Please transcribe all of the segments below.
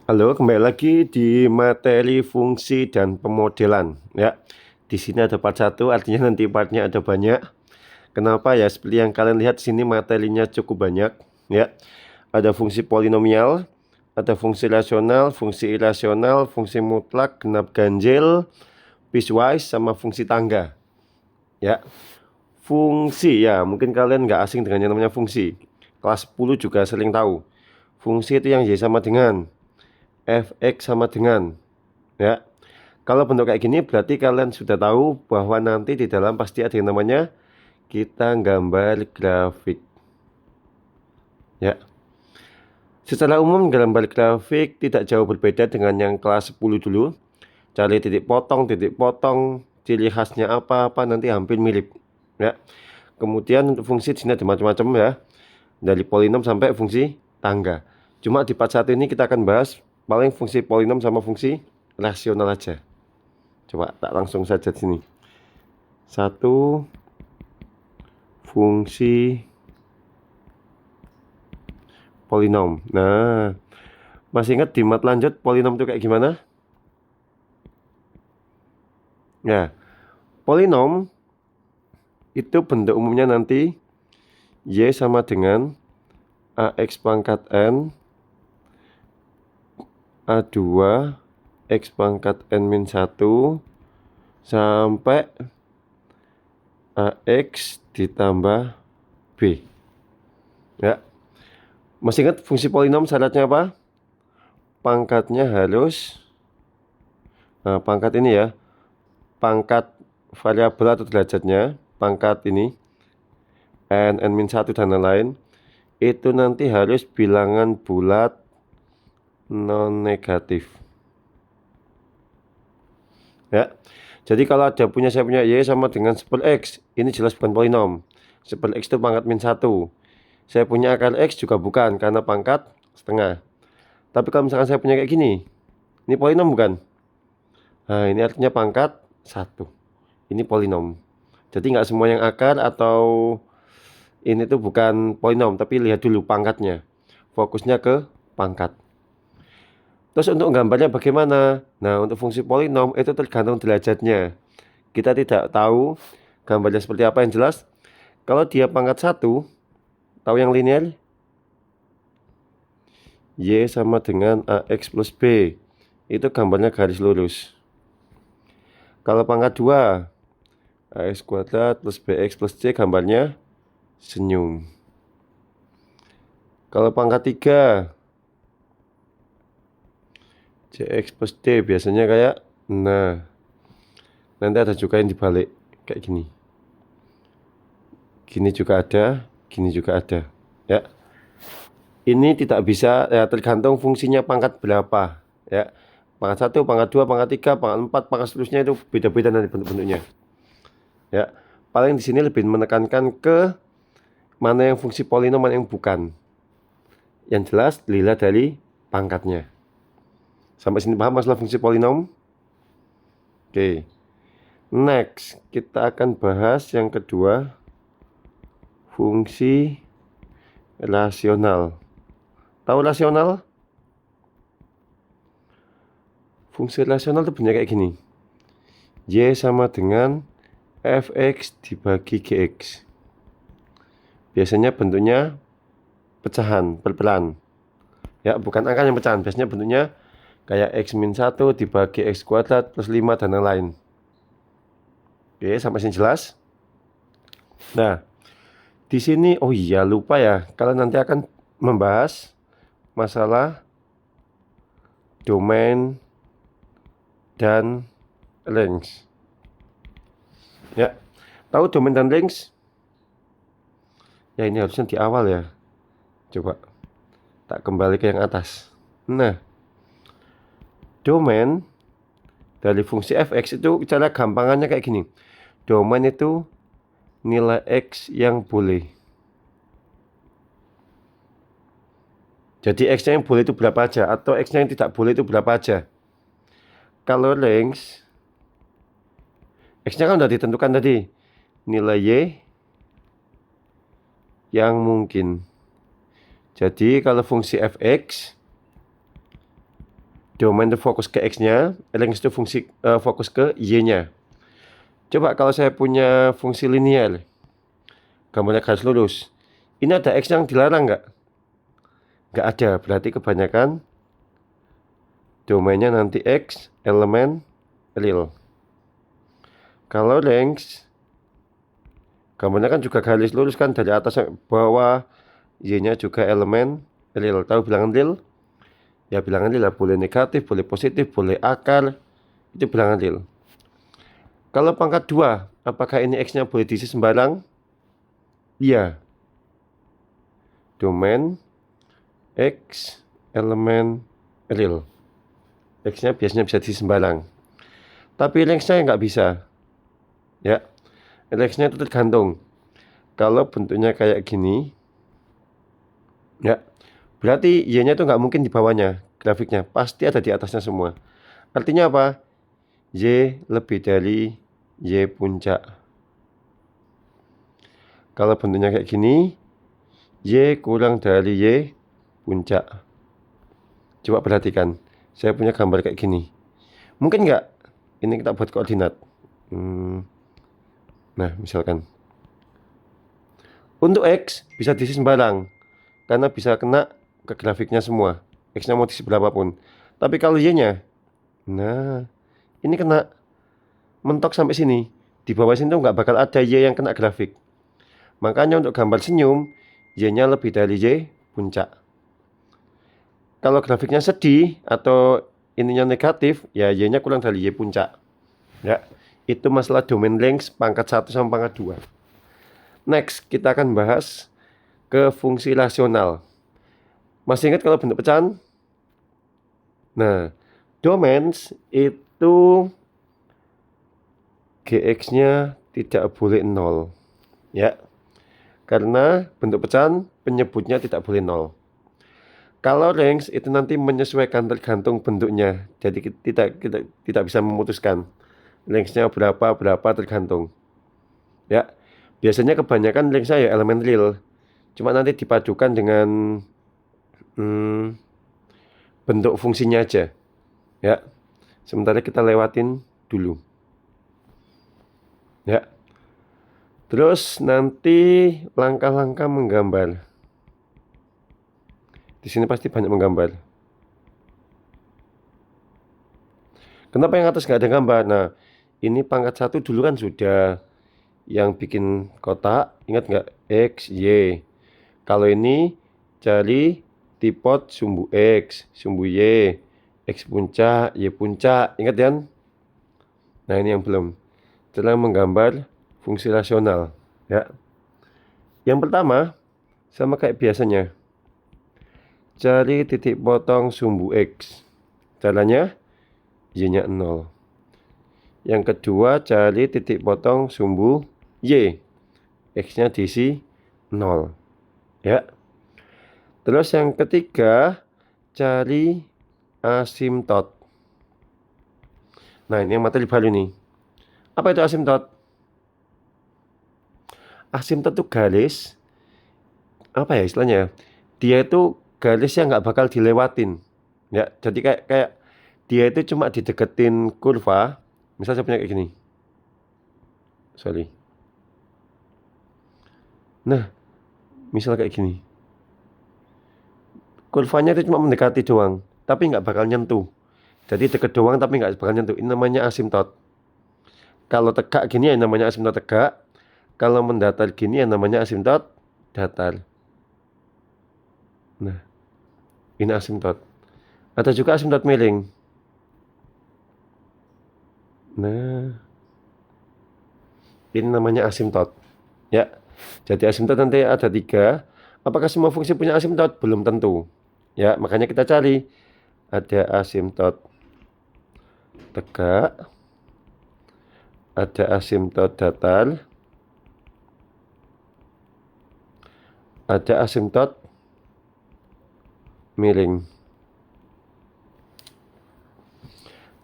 Halo, kembali lagi di materi fungsi dan pemodelan ya. Di sini ada part 1, artinya nanti partnya ada banyak. Kenapa ya? Seperti yang kalian lihat sini materinya cukup banyak ya. Ada fungsi polinomial, ada fungsi rasional, fungsi irasional, fungsi mutlak, genap ganjil, piecewise sama fungsi tangga. Ya. Fungsi ya, mungkin kalian nggak asing dengan yang namanya fungsi. Kelas 10 juga sering tahu. Fungsi itu yang Y sama dengan fx sama dengan ya. Kalau bentuk kayak gini berarti kalian sudah tahu bahwa nanti di dalam pasti ada yang namanya kita gambar grafik ya. Secara umum gambar grafik tidak jauh berbeda dengan yang kelas 10 dulu. Cari titik potong, ciri khasnya apa nanti hampir mirip ya. Kemudian untuk fungsi di sini ada macam-macam ya. Dari polinom sampai fungsi tangga. Cuma di part 1 ini kita akan bahas paling fungsi polinom sama fungsi rasional aja. Coba tak langsung saja di sini. Satu, fungsi polinom. Nah, masih ingat di mat lanjut polinom itu kayak gimana? Ya, polinom itu bentuk umumnya nanti Y sama dengan AX pangkat N A2 X pangkat N-1 sampai AX ditambah B. Ya, masih ingat fungsi polinom syaratnya apa? Pangkatnya harus, nah pangkat ini ya, pangkat variabel atau derajatnya, pangkat ini n-1 dan lain-lain, itu nanti harus bilangan bulat non negatif ya. Jadi kalau ada saya punya Y sama dengan 10X, ini jelas bukan polinom. 10X itu pangkat min 1. Saya punya akar X juga bukan, karena pangkat setengah. Tapi kalau misalkan saya punya kayak gini, ini polinom bukan? Nah, ini artinya pangkat 1. Ini polinom. Jadi nggak semua yang akar atau ini tuh bukan polinom, tapi lihat dulu pangkatnya. Fokusnya ke pangkat. Terus untuk gambarnya bagaimana? Nah, untuk fungsi polinom itu tergantung derajatnya. Kita tidak tahu gambarnya seperti apa. Yang jelas, kalau dia pangkat 1, tahu yang linear? Y sama dengan AX plus B. Itu gambarnya garis lurus. Kalau pangkat 2, AX kuadrat plus BX plus C gambarnya senyum. Kalau pangkat 3, CX plus D biasanya kayak, nah, nanti ada juga yang dibalik kayak gini. Gini juga ada, gini juga ada ya. Ini tidak bisa ya, tergantung fungsinya pangkat berapa ya. Pangkat 1, pangkat 2, pangkat 3, pangkat 4, pangkat seterusnya itu beda-beda nanti bentuk-bentuknya ya. Paling di sini lebih menekankan ke mana yang fungsi polinom, mana yang bukan. Yang jelas dilihat dari pangkatnya. Sampai sini paham masalah fungsi polinom? Oke. Next, kita akan bahas yang kedua, fungsi rasional. Tahu rasional? Fungsi rasional itu bentuknya kayak gini. Y sama dengan fx dibagi gx. Biasanya bentuknya pecahan, perpelan. Ya, bukan angka yang pecahan. Biasanya bentuknya kayak x min 1 dibagi x kuadrat plus 5 dan lain-lain. Oke, sampai sini jelas? Nah, di sini, oh iya lupa ya, kalian nanti akan membahas masalah domain dan range. Ya, tahu domain dan range? Ya ini harusnya di awal ya. Coba tak kembali ke yang atas. Nah, domain dari fungsi fx itu cara gampangannya kayak gini. Domain itu nilai x yang boleh. Jadi x-nya yang boleh itu berapa aja, atau x-nya yang tidak boleh itu berapa aja. Kalau range, x-nya kan udah ditentukan tadi, nilai y yang mungkin. Jadi kalau fungsi fx Domain itu fokus ke X-nya, length itu fokus ke Y-nya. Coba kalau saya punya fungsi linear, gambarnya garis lurus, ini ada X yang dilarang nggak? Nggak ada, berarti kebanyakan domainnya nanti X, elemen, real. Kalau length, gambarnya kan juga garis lurus kan, dari atas sampai bawah, Y-nya juga elemen real. Tahu bilangan real? Ya bilangan real lah, boleh negatif, boleh positif, boleh akar, itu bilangan real. Kalau pangkat 2, apakah ini X-nya boleh diisi sembarang? Iya. Domain X, elemen real. X-nya biasanya bisa diisi sembarang. Tapi length-nya nggak bisa. Ya, length-nya itu tergantung. Kalau bentuknya kayak gini, ya, berarti Y-nya itu nggak mungkin di bawahnya, grafiknya pasti ada di atasnya semua. Artinya apa? Y lebih dari Y puncak. Kalau bentuknya kayak gini, Y kurang dari Y puncak. Coba perhatikan, saya punya gambar kayak gini. Mungkin nggak? Ini kita buat koordinat. Nah, misalkan untuk X bisa diisi sembarang, karena bisa kena ke grafiknya semua. X-nya mau diisi berapapun. Tapi kalau Y-nya, nah, ini kena mentok sampai sini. Di bawah sini tuh nggak bakal ada Y yang kena grafik. Makanya untuk gambar senyum, Y-nya lebih dari Y puncak. Kalau grafiknya sedih atau ininya negatif, ya Y-nya kurang dari Y puncak. Ya, itu masalah domain length pangkat 1 sama pangkat 2. Next, kita akan bahas ke fungsi rasional. Masih ingat kalau bentuk pecahan? Nah, domains itu Gx-nya tidak boleh 0. Ya, karena bentuk pecahan penyebutnya tidak boleh 0. Kalau range itu nanti menyesuaikan tergantung bentuknya. Jadi kita tidak bisa memutuskan range-nya berapa tergantung. Ya. Biasanya kebanyakan range-nya ya elemen real. Cuma nanti dipadukan dengan bentuk fungsinya aja. Ya. Sementara kita lewatin dulu. Ya. Terus nanti langkah-langkah menggambar. Di sini pasti banyak menggambar. Kenapa yang atas nggak ada gambar? Nah, ini pangkat 1 dulu kan sudah. Yang bikin kotak, ingat nggak? X, Y. Kalau ini cari tipot sumbu X, sumbu Y, X puncak, Y puncak. Ingat kan? Nah, ini yang belum. Setelah menggambar fungsi rasional. Ya. Yang pertama, sama kayak biasanya. Cari titik potong sumbu X. Caranya, Y-nya 0. Yang kedua, cari titik potong sumbu Y. X-nya diisi 0. Ya. Terus yang ketiga, cari asimtot. Nah, ini yang materi baru nih. Apa itu asimtot? Asimtot itu garis, apa ya istilahnya? Dia itu garis yang nggak bakal dilewatin. Ya, jadi kayak dia itu cuma dideketin kurva. Misal saya punya kayak gini. Sorry. Nah, misal kayak gini. Kurvanya itu cuma mendekati doang, tapi nggak bakal nyentuh. Jadi deket doang tapi nggak bakal nyentuh. Ini namanya asimtot. Kalau tegak gini ya namanya asimtot tegak. Kalau mendatar gini ya namanya asimtot datar. Nah, ini asimtot. Ada juga asimtot miring. Nah, ini namanya asimtot. Ya, jadi asimtot nanti ada 3. Apakah semua fungsi punya asimtot? Belum tentu. Ya, makanya kita cari. Ada asimtot tegak, ada asimtot datar, ada asimtot miring.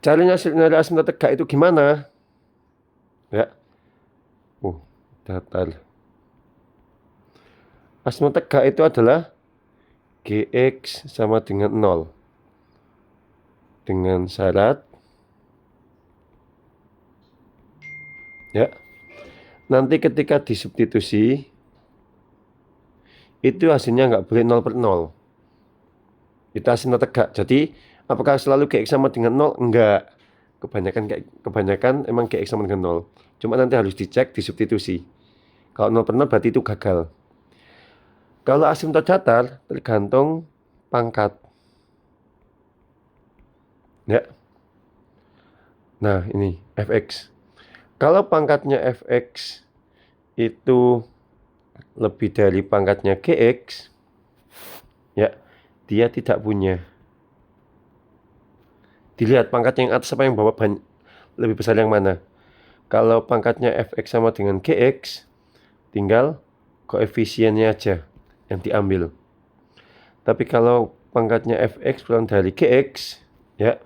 Caranya asimtot tegak itu gimana? Ya, datar. Asimtot tegak itu adalah Gx sama dengan 0. dengan syarat ya. Nanti ketika disubstitusi itu hasilnya nggak boleh 0/0. Itu hasilnya tegak. Jadi apakah selalu GX sama dengan 0? Enggak. Kebanyakan emang GX sama dengan 0. Cuma nanti harus dicek disubstitusi. Kalau 0/0 berarti itu gagal. Kalau asimtot datar tergantung pangkat. Ya. Nah, ini fx. Kalau pangkatnya fx itu lebih dari pangkatnya gx, ya, dia tidak punya. Dilihat pangkatnya yang atas apa yang bawah lebih besar yang mana. Kalau pangkatnya fx sama dengan gx, tinggal koefisiennya aja yang diambil. Tapi kalau pangkatnya fx kurang dari gx, ya,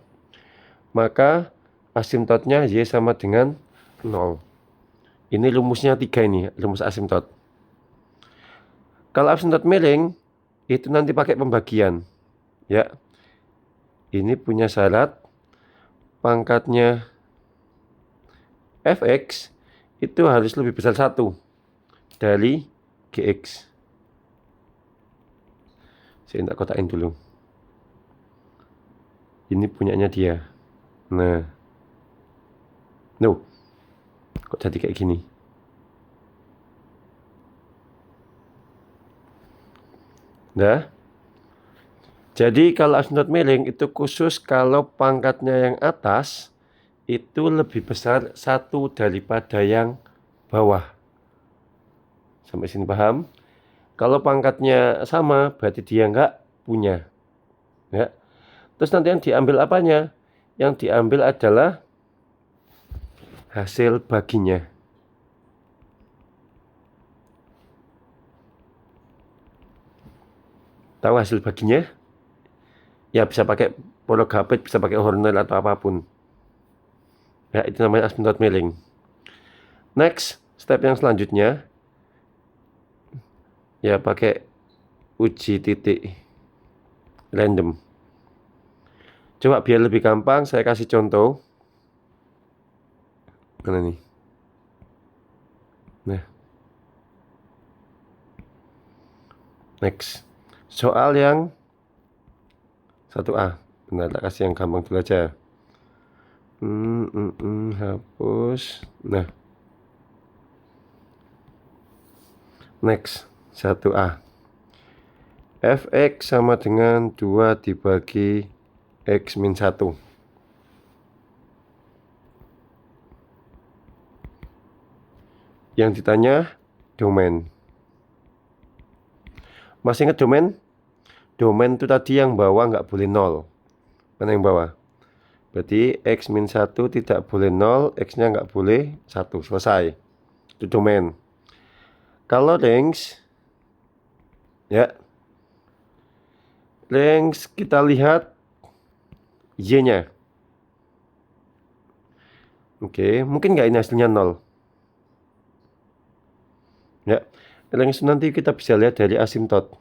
maka asimtotnya y sama dengan 0. Ini rumusnya 3 ini, rumus asimtot. Kalau asimtot miring, itu nanti pakai pembagian. Ya, ini punya syarat pangkatnya fx itu harus lebih besar 1 dari gx. Saya tak kotakin dulu. Ini punyanya dia. Nah, kok jadi kayak gini? Nah, jadi kalau asimtot miring itu khusus kalau pangkatnya yang atas itu lebih besar 1 daripada yang bawah. Sampai sini paham? Kalau pangkatnya sama berarti dia nggak punya. Ya. Terus nanti yang diambil apanya? Yang diambil adalah hasil baginya. Tahu hasil baginya? Ya bisa pakai porogapit, bisa pakai Horner atau apapun. Ya, itu namanya asimtot miring. Next, step yang selanjutnya ya pakai uji titik random. Coba biar lebih gampang saya kasih contoh. Mana nih? Nah. Next. Soal yang 1A. Benar, tak kasih yang gampang dulu aja. Hapus. Nah. Next. 1A. fx sama dengan 2 dibagi x min 1. Yang ditanya domain. Masih ingat domain? Domain itu tadi yang bawah nggak boleh 0. Mana yang bawah? Berarti x min 1 tidak boleh 0, x-nya nggak boleh 1. Selesai. Itu domain. Kalau range, ya, range kita lihat y-nya. Oke, mungkin nggak ini hasilnya 0. Ya, range nanti kita bisa lihat dari asimtot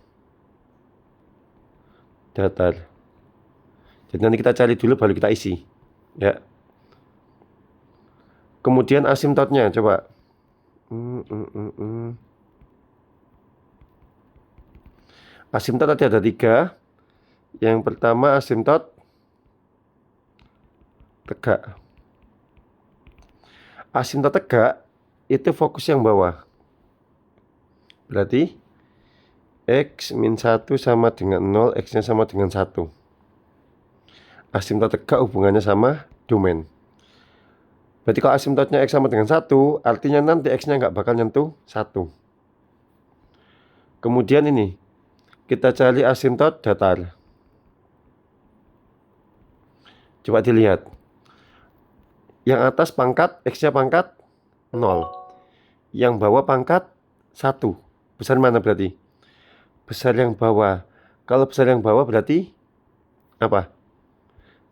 datar. Jadi nanti kita cari dulu baru kita isi. Ya. Kemudian asimtotnya coba. Asimtot tadi ada 3. Yang pertama asimtot tegak. Asimtot tegak itu fokus yang bawah. Berarti x min 1 sama dengan 0, x-nya sama dengan 1. Asimtot tegak hubungannya sama domain. Berarti kalau asimtotnya x sama dengan 1, artinya nanti x-nya nggak bakal nyentuh 1. Kemudian ini, kita cari asimtot datar. Coba dilihat. Yang atas pangkat, x-nya pangkat 0. Yang bawah pangkat 1. Besar mana berarti? Besar yang bawah. Kalau besar yang bawah berarti apa?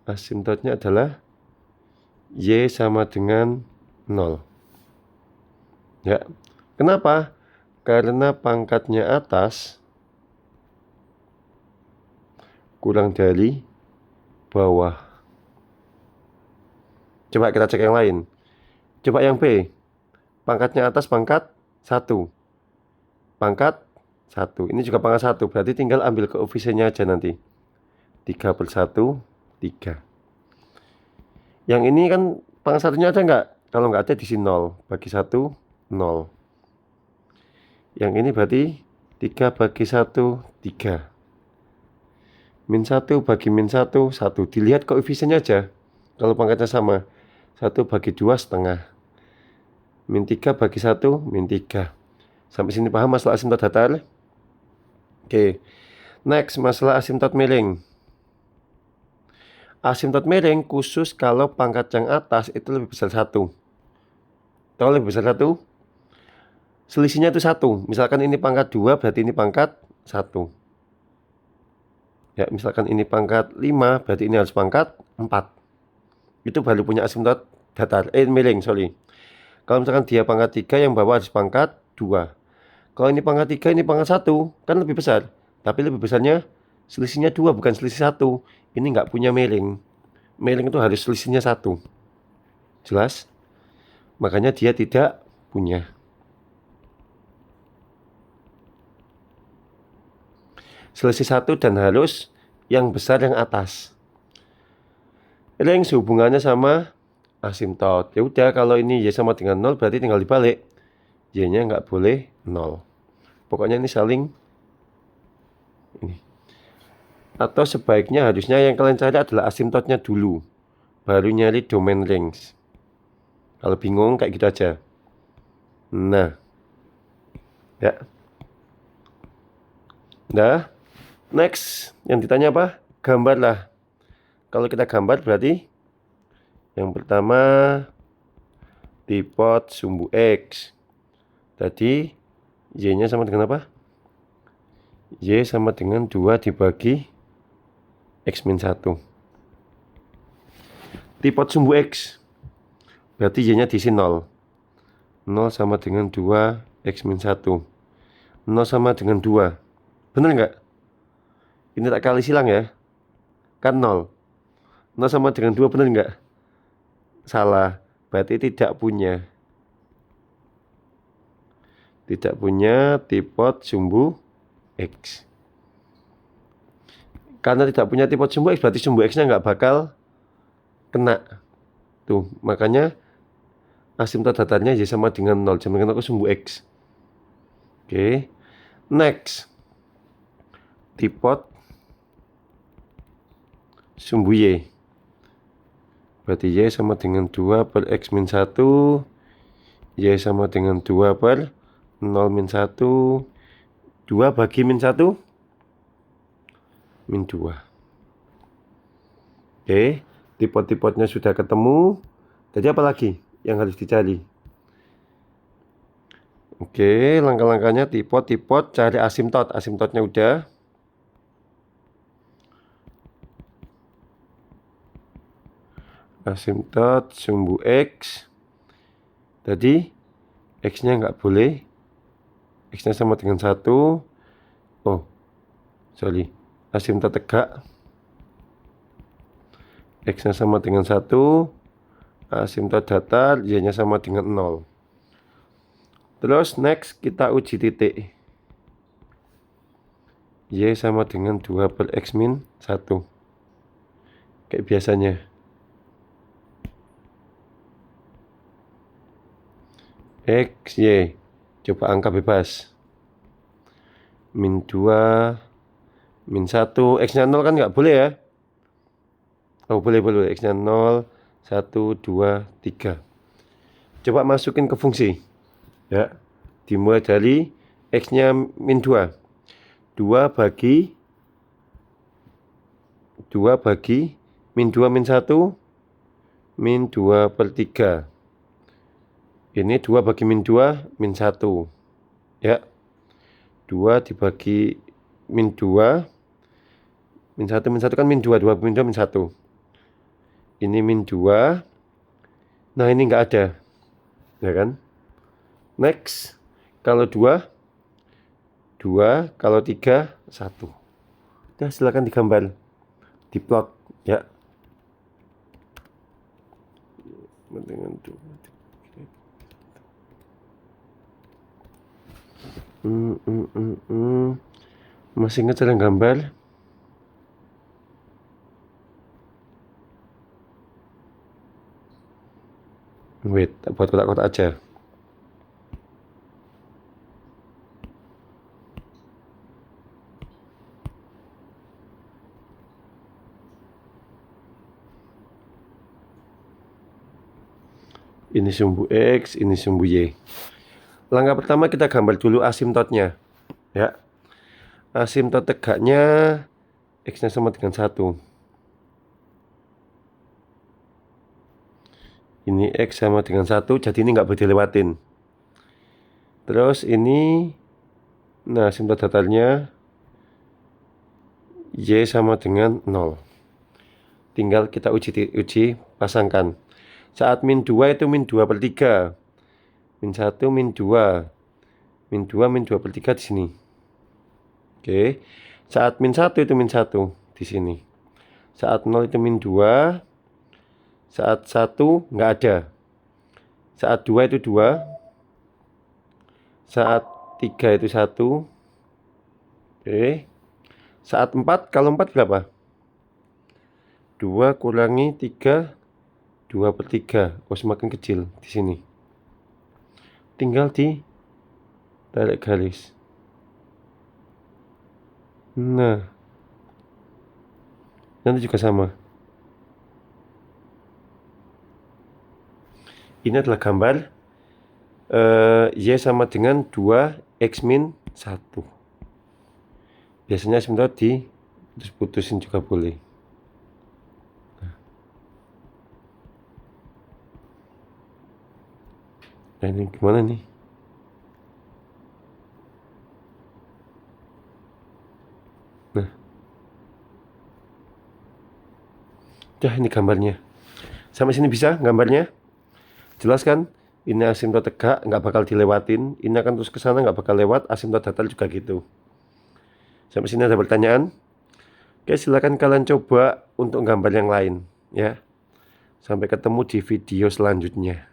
Asimtotnya adalah y sama dengan 0. Ya. Kenapa? Karena pangkatnya atas kurang dari bawah. Coba kita cek yang lain. Coba yang B. Pangkatnya atas pangkat 1. Pangkat 1. Ini juga pangkat 1. Berarti tinggal ambil koefisiennya aja nanti. 3/1, 3. Yang ini kan pangkat satunya ada nggak? Kalau nggak ada diisi 0. Bagi 1, 0. Yang ini berarti 3/1, 3. Min 1 bagi min 1, 1. Dilihat koefisiennya aja. Kalau pangkatnya sama. 1/2 setengah. Min 3/1, min 3. Sampai sini paham masalah asimtot datar? Oke. Next, masalah asimtot miring. Asimtot miring khusus kalau pangkat yang atas itu lebih besar 1. Tahu lebih besar 1? Selisihnya itu 1. Misalkan ini pangkat 2, berarti ini pangkat 1. Ya, misalkan ini pangkat 5, berarti ini harus pangkat 4. Itu baru punya asimtot datar. Miring, sorry. Kalau misalkan dia pangkat 3, yang bawah harus pangkat 2. Kalau ini pangkat 3, ini pangkat 1, kan lebih besar. Tapi lebih besarnya selisihnya 2, bukan selisih 1. Ini nggak punya miring. Miring itu harus selisihnya 1. Jelas? Makanya dia tidak punya. Selisih 1 dan harus yang besar yang atas. Ring hubungannya sama asimtot. Ya udah, kalau ini Y sama dengan 0 berarti tinggal dibalik. Y-nya nggak boleh 0. Pokoknya ini saling ini. Atau sebaiknya harusnya yang kalian cari adalah asimtotnya dulu. Baru nyari domain rings. Kalau bingung kayak gitu aja. Nah. Ya. Nah. Next. Yang ditanya apa? Gambar lah. Kalau kita gambar berarti yang pertama dipot sumbu X. Tadi Y-nya sama dengan apa? Y sama dengan 2 dibagi X min 1. Dipot sumbu X. Berarti Y-nya diisi 0. 0 sama dengan 2 X min 1. 0 sama dengan 2. Bener nggak? Ini tak kali silang ya. Kan 0. 0 sama dengan 2 bener nggak? Salah. Berarti tidak punya. Tidak punya dipot sumbu X. Karena tidak punya dipot sumbu X, berarti sumbu X-nya nggak bakal kena. Tuh, makanya asimtot datarnya Y sama dengan 0. Jangan kena ke sumbu X. Oke. Next. Dipot sumbu Y. Berarti Y sama dengan 2 per X min 1. Y sama dengan 2 per 0 min 1. 2 bagi min 1. Min 2. Oke. Dipot-dipotnya sudah ketemu. Jadi apa lagi yang harus dicari? Oke. Langkah-langkahnya dipot-dipot cari asimtot. Asimtotnya udah. Asimtot sumbu X. Tadi X-nya nggak boleh. X-nya sama dengan 1. Oh, sorry. Asimtot tegak. X-nya sama dengan 1. Asimtot datar. Y-nya sama dengan 0. Terus next kita uji titik. Y sama dengan 2 per X min 1. Kayak biasanya. X, Y. Coba angka bebas. Min 2, min 1. X-nya 0 kan nggak boleh ya? Oh, boleh. X-nya 0, 1, 2, 3. Coba masukin ke fungsi. Ya. Dimulai dari X-nya min 2. 2 bagi min 2 min 1. Min 2 per 3. Ini 2 bagi min 2, min 1. Ya. 2 dibagi min 2. Min 1 kan min 2. 2 min 2, min 1. Ini min 2. Nah, ini nggak ada. Ya kan? Next. Kalau 2. 2. Kalau 3. 1. Udah, silakan digambar. Diplot. Ya. dengan 2. Masih ingat cara gambar? Wait, buat kotak-kotak aja. Ini sumbu X, ini sumbu Y. Langkah pertama kita gambar dulu asimptotnya. Ya. Asimptot tegaknya X-nya sama dengan 1. Ini X sama dengan 1, jadi ini nggak boleh dilewatin. Terus ini, nah asimptot datarnya Y sama dengan 0. Tinggal kita uji pasangkan. Saat min 2 itu min 2/3. Min 1, min 2. Min 2, min 2/3 di sini. Oke. Saat min 1 itu min 1 di sini. Saat 0 itu min 2. Saat 1 nggak ada. Saat 2 itu 2. Saat 3 itu 1. Oke. Saat 4, kalau 4 berapa? 2 kurangi 3, 2/3. Oh, semakin kecil di sini. Tinggal ditarik garis. Nah, nanti juga sama. Ini adalah gambar Y sama dengan 2 X min 1. Biasanya asimptot putus-putusin juga boleh. Nah, ini gimana nih? Nah, udah ini gambarnya. Sampai sini bisa gambarnya? Jelas kan? Ini asimptot tegak, nggak bakal dilewatin. Ini akan terus ke sana, nggak bakal lewat. Asimptot datar juga gitu. Sampai sini ada pertanyaan? Oke, silakan kalian coba untuk gambar yang lain, ya. Sampai ketemu di video selanjutnya.